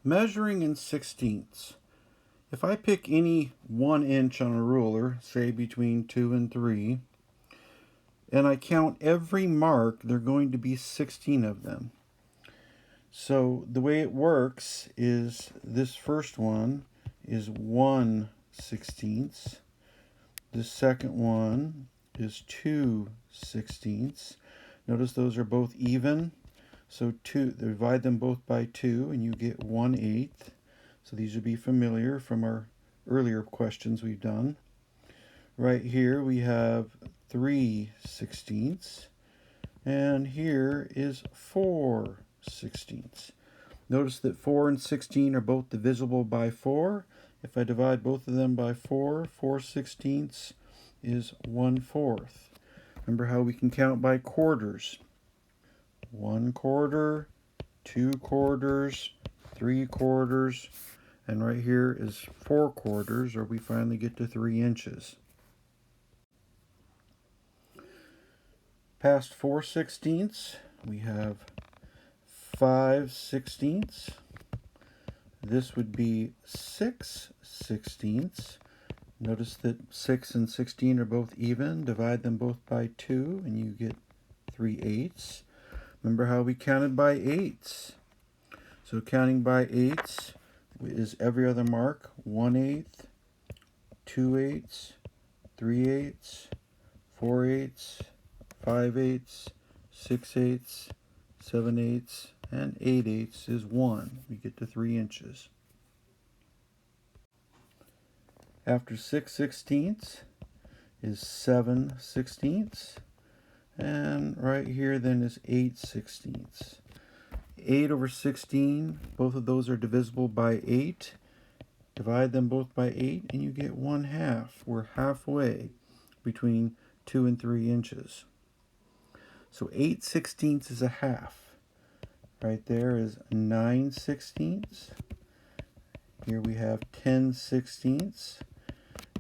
Measuring in sixteenths. If I pick any 1 inch on a ruler, say between 2 and 3, and I count every mark, there are going to be 16 of them. So the way it works is this first one is 1/16. The second one is 2/16. Notice those are both even. So divide them both by 2 and you get 1/8. So these would be familiar from our earlier questions we've done. Right here we have 3/16, and here is 4/16. Notice that 4 and 16 are both divisible by 4. If I divide both of them by 4, 4/16 is 1/4. Remember how we can count by quarters. 1/4, 2/4, 3/4, and right here is 4/4, or we finally get to 3 inches. Past 4/16, we have 5/16. This would be 6/16. Notice that 6 and 16 are both even. Divide them both by 2 and you get 3/8. Remember how we counted by 8s. So counting by 8s is every other mark: 1/8, 2/8, 3/8, 4/8, 5/8, 6/8, 7/8, and 8/8 is 1. We get to 3 inches. After 6/16 is 7/16, and right here then is 8/16. 8 over 16, both of those are divisible by 8. Divide them both by 8 and you get 1/2. We're halfway between 2 and 3 inches. So 8/16 is a half. Right there is 9/16. Here we have 10/16.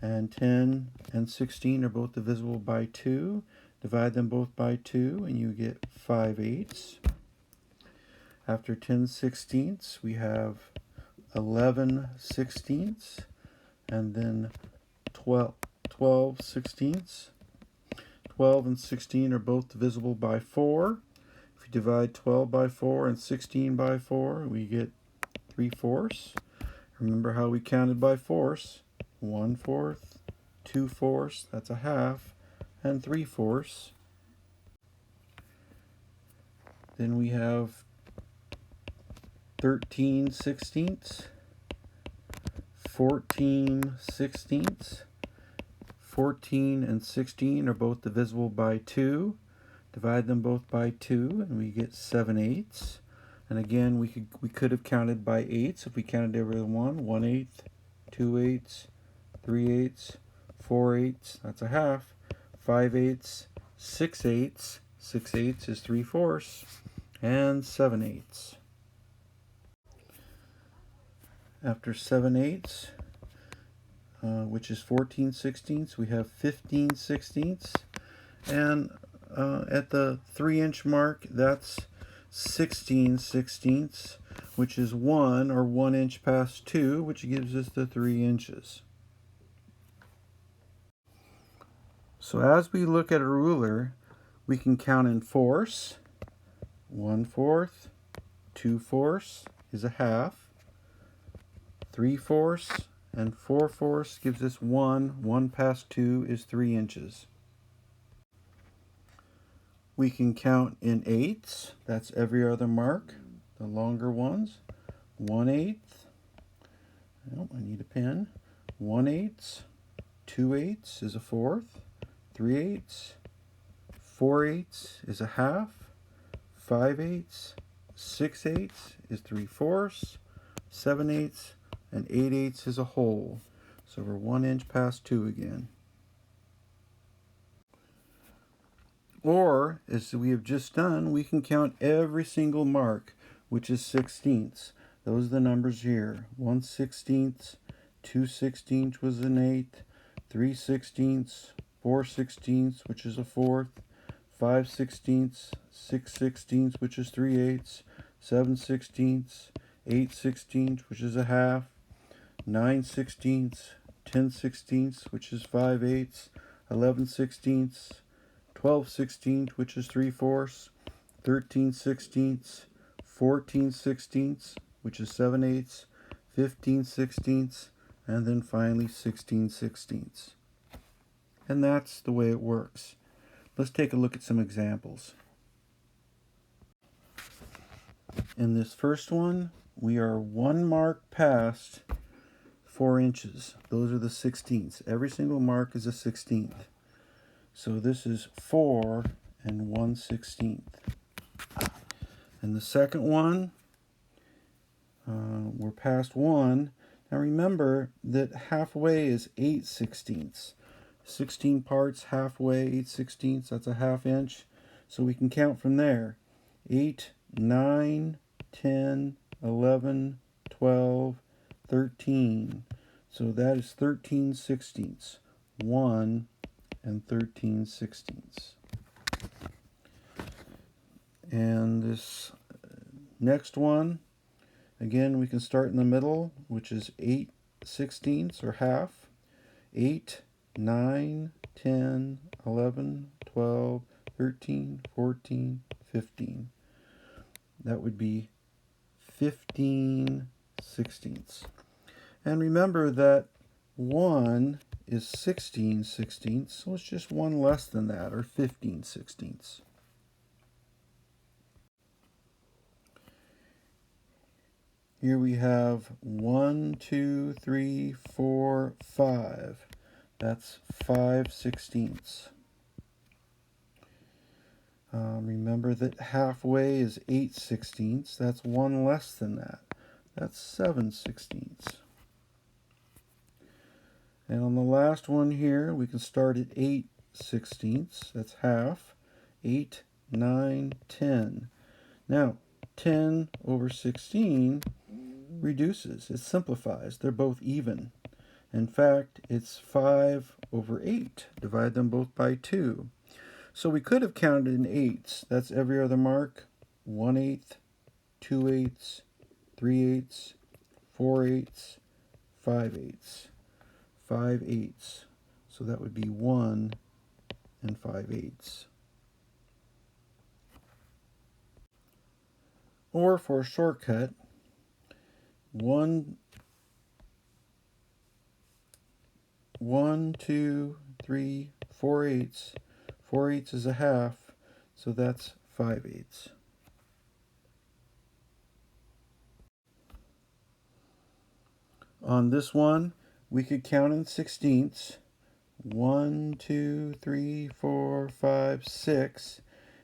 And 10 and 16 are both divisible by 2. Divide them both by 2 and you get 5/8. After 10/16, we have 11/16, and then 12/16. 12 and 16 are both divisible by 4. If you divide 12 by 4 and 16 by 4, we get 3/4. Remember how we counted by fourths: 1/4, 2/4, that's a half, and 3/4. Then we have 13/16, 14/16. 14 and 16 are both divisible by 2. Divide them both by 2 and we get 7/8. And again, we could have counted by 8s if we counted every one: 1/8, 2/8, 3/8, 4/8, that's a half, 5/8, 6/8, 6/8 is 3/4, and 7/8. After 7/8, which is 14/16, we have 15/16, and at the 3 inch mark, that's 16/16, which is 1 or 1 inch past 2, which gives us the 3 inches. So as we look at a ruler, we can count in fourths. 1/4, 2/4 is a half. 3/4 and 4/4 gives us 1. 1 past 2 is 3 inches. We can count in eighths. That's every other mark, the longer ones. 1/8. Oh, I need a pen. 1/8. 2/8 is a fourth. 3/8. 4/8 is a half. 5/8. 6/8 is 3/4. 7/8 and 8/8 is a whole. So we're 1 inch past 2 again. Or, as we have just done, we can count every single mark, which is 16ths. Those are the numbers here. 1/16, 2/16 was an eighth, 3/16, 4/16, which is a fourth, 5/16, 6/16, which is 3/8, 7/16, 8/16, which is a half, 9/16, 10/16, which is 5/8, 11/16, 12/16, which is 3/4, 13/16, 14/16, which is 7/8, 15/16, and then finally 16/16. And that's the way it works. Let's take a look at some examples. In this first one, we are 1 mark past 4 inches. Those are the 16ths. Every single mark is a 16th. So this is 4 1/16. And the second one, we're past 1. Now remember that halfway is 8/16. 16 parts, halfway, 8/16, that's a ½ inch. So we can count from there. 8, 9, 10, 11, 12, 13. So that is 13/16. 1 13/16. And this next one, again, we can start in the middle, which is 8/16 or half. 8, 9, 10, 11, 12, 13, 14, 15. That would be 15/16. And remember that 1 is 16/16, so it's just 1 less than that, or 15/16. Here we have 1, 2, 3, 4, 5. That's 5/16. Remember that halfway is 8/16. That's 1 less than that. That's 7/16. And on the last one here, we can start at 8/16. That's half. 8, 9, 10. Now, 10 over 16 reduces. It simplifies. They're both even. In fact, it's 5/8. Divide them both by 2. So we could have counted in 8s. That's every other mark. 1/8, 2/8, 3/8, 4/8, 5/8. 5/8. So that would be 1 5/8. Or for a shortcut, 1, 2, 3, 4/8. 4/8 is a half, so that's 5/8. On this one, we could count in 16ths. 1, 2, 3, 4, 5, 6.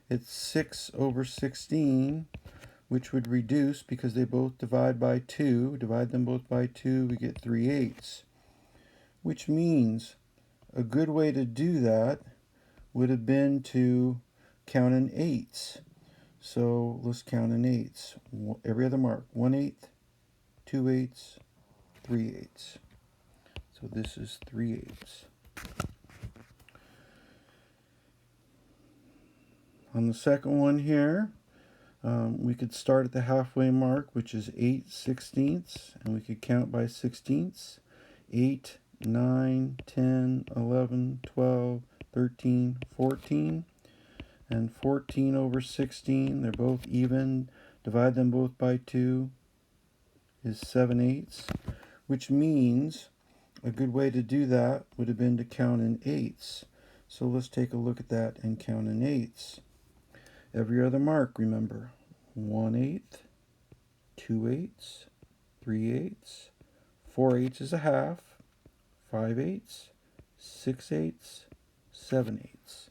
It's 6/16, which would reduce because they both divide by 2. Divide them both by 2, we get 3/8. Which means a good way to do that would have been to count in 8s. So let's count in 8s. Every other mark. 1/8, 2/8, 3/8. So this is 3/8. On the second one here, we could start at the halfway mark, which is 8/16, and we could count by 16ths. 8, 9, 10, 11, 12, 13, 14, and 14/16. They're both even. Divide them both by 2 is 7/8, which means a good way to do that would have been to count in 8s. So let's take a look at that and count in 8s. Every other mark, remember. 1/8, 2/8, 3/8, 4/8 is a half, 5/8, 6/8, 7/8.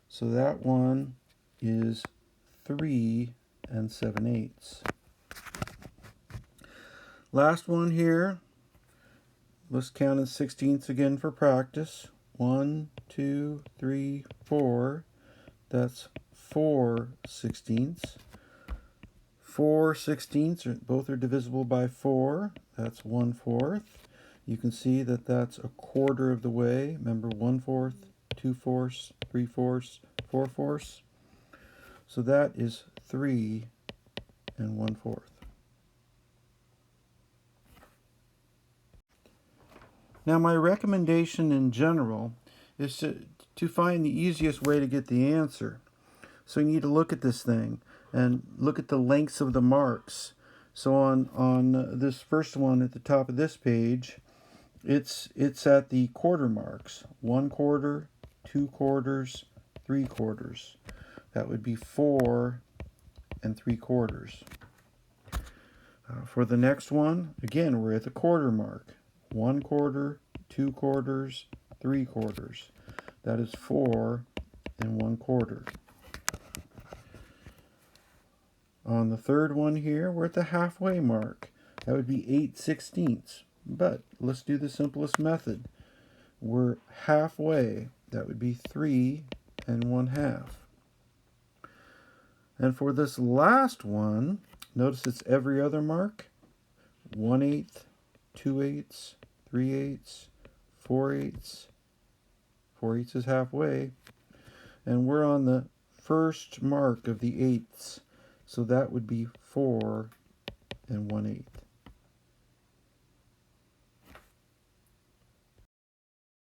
So that one is 3 7/8. Last one here. Let's count in 16ths again for practice. 1, 2, 3, 4. That's 4/16. 4/16, both are divisible by 4. That's 1/4. You can see that that's a quarter of the way. Remember, 1/4, 2/4, 3/4, 4/4. So that is 3 1/4. Now my recommendation in general is to find the easiest way to get the answer. So you need to look at this thing and look at the lengths of the marks. So on this first one at the top of this page, it's at the quarter marks. 1/4, 2/4, 3/4. That would be 4 3/4. For the next one, again, we're at the quarter mark. 1/4, 2/4, 3/4. That is 4 1/4. On the third one here, we're at the halfway mark. That would be 8/16. But let's do the simplest method. We're halfway. That would be 3 1/2. And for this last one, notice it's every other mark. 1/8, 2/8, 3/8, 4/8. 4/8 is halfway. And we're on the first mark of the eighths. So that would be 4 1/8.